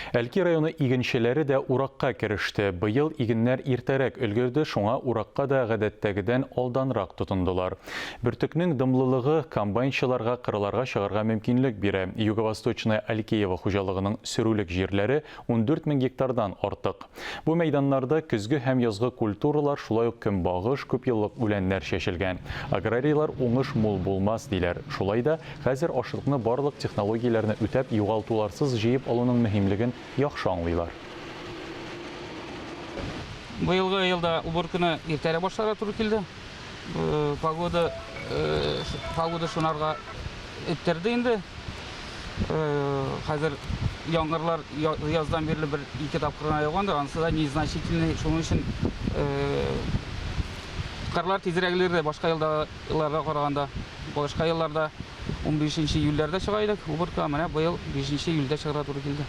Әлки районы игенчеләре дә уракка кереште. Быел игеннәр иртәрәк өлгерде, шуңа уракка да гадәттәгедән алданрак тотындылар. Бөртекнең дымлылыгы комбайнчыларга кырларга чыгарга мөмкинлек бирә. Юго-Восточная Алькеева хуҗалыгының сөрүлек җирләре 14 000 гектардан артык. Бу мәйданнарда көзге һәм язгы культуралар, шулай ук көнбагыш, күп еллык үләннәр чәчелгән. Аграрийлар уңыш мул булмас диләр. Шулай да хәзер ашлыкны барлык технологияләрне үтәп югалтуларсыз җыеп алуның мөһимлеген яхшы аңлыйлар. Быелгы елда уборканы иртәрәк башларга туры килде. Погода шунарга үттерде инде. Хәзер яңгырлар яздан бирле бер-ике тапкырына яуганды, анысы да незначительный. Шуның өчен кырлар тизрәк элерде башка елларга караганда. Башка елларда 15 июльдә чыга идек уборка, менә быел 5 июльдә чыгарга туры килде.